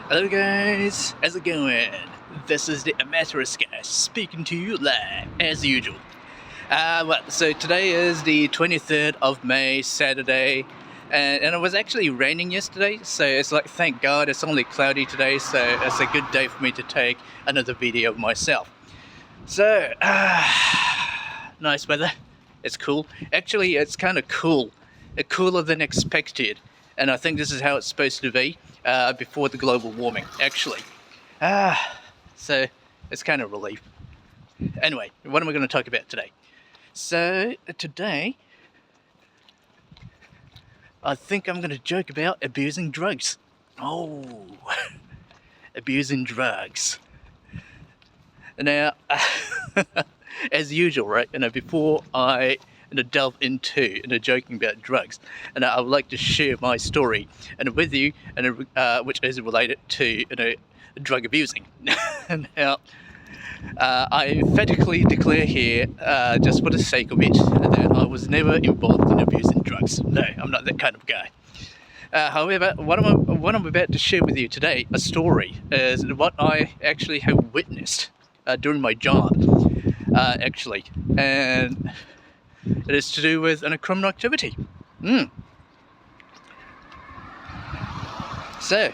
Hello guys, how's it going? This is the Amateurist guy speaking to you live, as usual. So today is the 23rd of May, Saturday, and it was actually raining yesterday, so it's like, thank God it's only cloudy today, so it's a good day for me to take another video of myself. So, nice weather, it's cool. Actually, it's kind of cool, cooler than expected, and I think this is how it's supposed to be. Before the global warming, actually. So it's kind of relief. Anyway, what am I going to talk about today? So today, I think I'm going to joke about abusing drugs. Oh, abusing drugs. Now, as usual, right? Before I delve into joking about drugs, and I would like to share my story with you, which is related to drug abusing. Now, I emphatically declare here, just for the sake of it, that I was never involved in abusing drugs. No, I'm not that kind of guy. However, what I'm about to share with you today, a story, is what I actually have witnessed during my job, actually, and it is to do with criminal activity. So,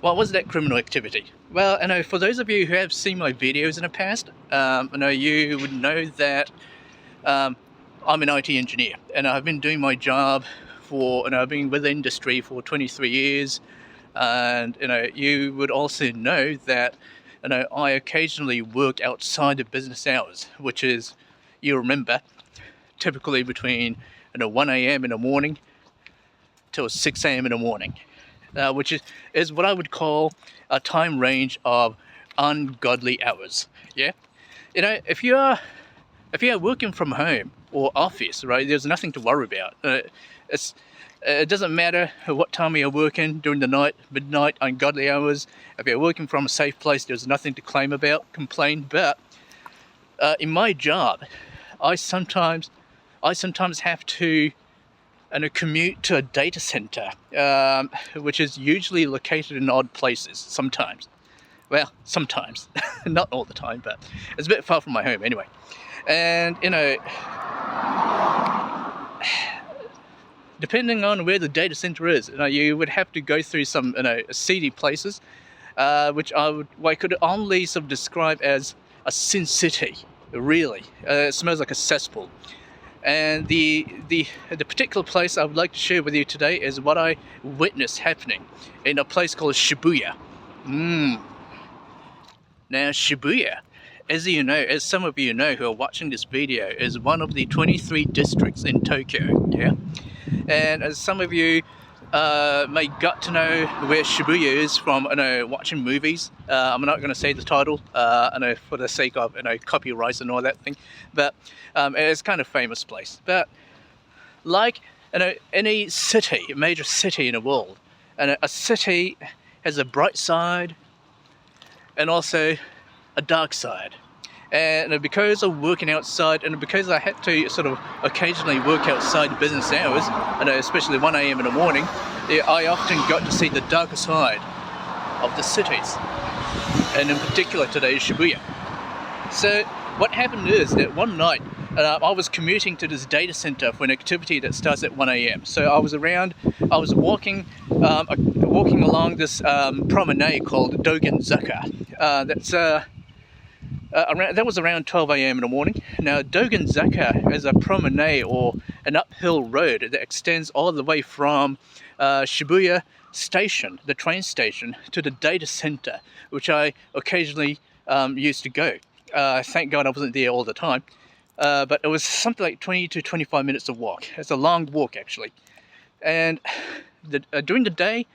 what was that criminal activity? Well, for those of you who have seen my videos in the past, you would know that I'm an IT engineer, and I've been doing my job for, I've been with the industry for 23 years, and you would also know that I occasionally work outside of business hours, which is, you remember, typically between 1 a.m. in the morning till 6 a.m. in the morning, which is what I would call a time range of ungodly hours. Yeah, if you're working from home or office, right, there's nothing to worry about. It doesn't matter what time you're working during the night, midnight, ungodly hours. If you're working from a safe place, there's nothing to complain. But in my job, I sometimes have to commute to a data center, which is usually located in odd places. Sometimes, not all the time, but it's a bit far from my home anyway. And depending on where the data center is, you would have to go through some seedy places, which I could only sort of describe as a sin city. Really, it smells like a cesspool. And the particular place I would like to share with you today is what I witnessed happening in a place called Shibuya. Now, Shibuya, as some of you know who are watching this video, is one of the 23 districts in Tokyo. Yeah, and as some of you may got to know where Shibuya is from watching movies. I'm not going to say the title for the sake of copyrights and all that thing, but it's kind of famous place. But like any city, major city in the world, and a city has a bright side and also a dark side. And because of working outside, and because I had to sort of occasionally work outside business hours, especially 1 a.m. in the morning, I often got to see the darker side of the cities, and in particular today, Shibuya. So what happened is that one night, I was commuting to this data center for an activity that starts at 1 a.m. So I was walking along this promenade called Dogen-zaka. That was around 12 a.m. in the morning. Now, Dogen-zaka is a promenade, or an uphill road that extends all the way from Shibuya Station, the train station, to the data center, which I occasionally used to go. Thank God I wasn't there all the time. But it was something like 20 to 25 minutes of walk. It's a long walk, actually. And during the day,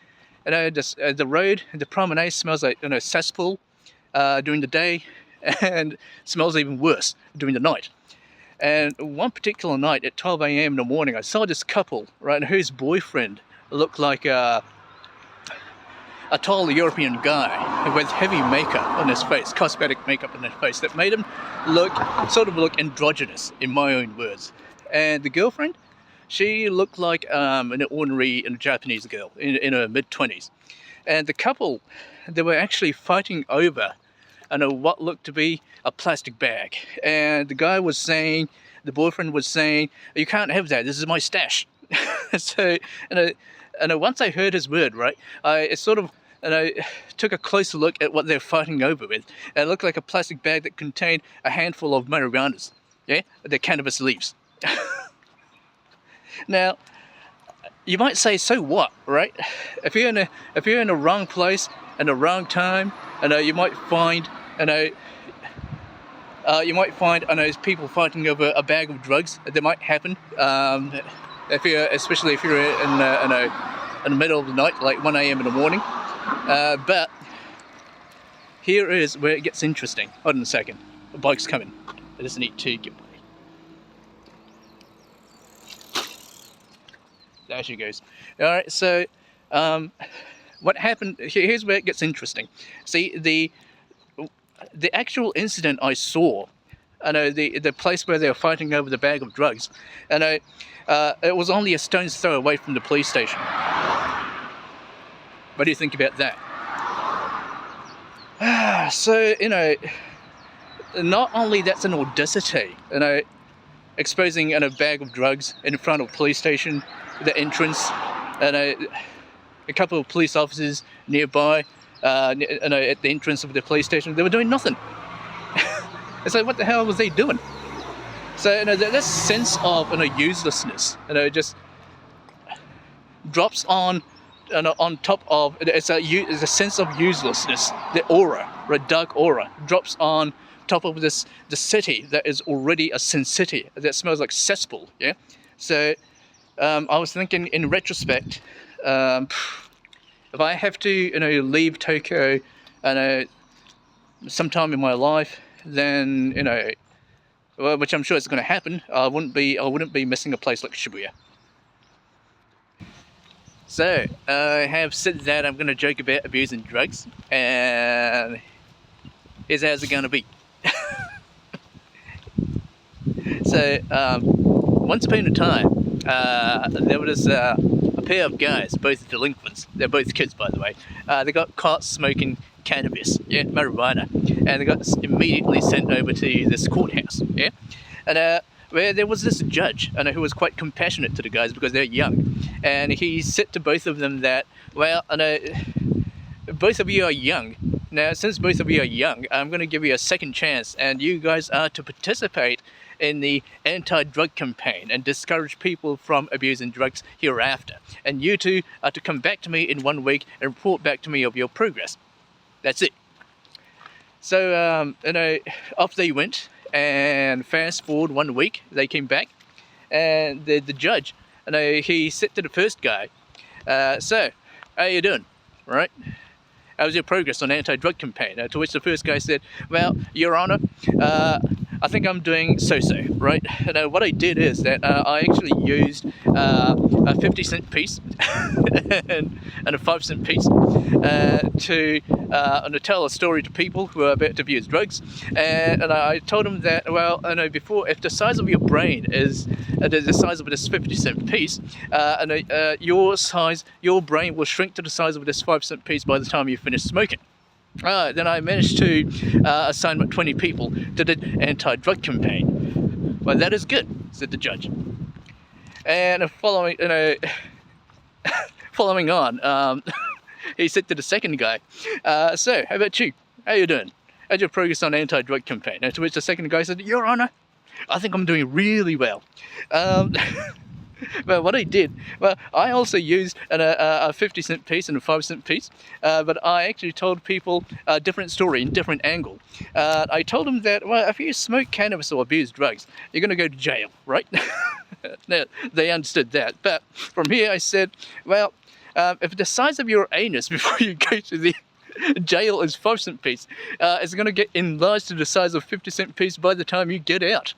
the road, the promenade smells like cesspool during the day, and smells even worse during the night. And one particular night at 12 a.m. in the morning, I saw this couple, right, whose boyfriend looked like a tall European guy with heavy makeup on his face, cosmetic makeup on his face, that made him look androgynous, in my own words. And the girlfriend, she looked like an ordinary Japanese girl in her mid-20s. and the couple, they were actually fighting over what looked to be a plastic bag. And the guy was saying, the boyfriend was saying, "You can't have that, this is my stash." So, once I heard his word, right, I sort of, took a closer look at what they're fighting over with. It looked like a plastic bag that contained a handful of marijuanas, yeah, the cannabis leaves. Now, you might say, so what, right? If you're in the wrong place and the wrong time, you might find, people fighting over a bag of drugs. That might happen. Especially if you're in the middle of the night, like 1 a.m. in the morning. But here is where it gets interesting. Hold on a second. The bike's coming. I just need to get away. There she goes. Alright, so what happened, here's where it gets interesting. See, the actual incident I saw, the place where they were fighting over the bag of drugs, it was only a stone's throw away from the police station. What do you think about that? So, not only that's an audacity, exposing a bag of drugs in front of a police station, the entrance, and a couple of police officers nearby, at the entrance of the police station, they were doing nothing. It's like, what the hell was they doing? So, that sense of, uselessness, just drops on top of, it's a sense of uselessness. The aura, a dark aura, drops on top of the city that is already a sin city that smells like cesspool. Yeah. So I was thinking, in retrospect, if I have to leave Tokyo sometime in my life, then which I'm sure is going to happen, I wouldn't be missing a place like Shibuya. So, I have said that I'm going to joke about abusing drugs, and here's how's it going to be. So, once upon a time, there was a pair of guys, both delinquents, they're both kids by the way, they got caught smoking cannabis, yeah, marijuana, and they got immediately sent over to this courthouse, yeah, and where there was this judge, who was quite compassionate to the guys because they're young, and he said to both of them that, well, both of you are young. Now, since both of you are young, I'm going to give you a second chance, and you guys are to participate in the anti-drug campaign and discourage people from abusing drugs hereafter. And you two are to come back to me in 1 week and report back to me of your progress. That's it. So, off they went, and fast forward 1 week, they came back, and the judge, he said to the first guy, so, how you doing, right? How was your progress on anti-drug campaign? To which the first guy said, well, Your Honor, I think I'm doing so-so, right? What I did is that I actually used a 50-cent piece and a 5-cent piece to tell a story to people who are about to abuse drugs. And I told them that, well, before, if the size of your brain is the size of this 50-cent piece, your brain will shrink to the size of this 5-cent piece by the time you finish smoking. Then I managed to assign 20 people to the anti-drug campaign. Well, that is good, said the judge. And following on, he said to the second guy, so, how about you? How you doing? How's your progress on anti-drug campaign? To which the second guy said, Your Honor, I think I'm doing really well. But what I did, well, I also used a 50-cent piece and a 5-cent piece, but I actually told people a different story and different angle. I told them that, well, if you smoke cannabis or abuse drugs, you're going to go to jail, right? Now, they understood that. But from here I said, well, if the size of your anus before you go to the jail is 5-cent piece, it's going to get enlarged to the size of 50-cent piece by the time you get out.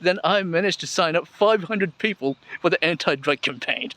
Then I managed to sign up 500 people for the anti-drug campaign.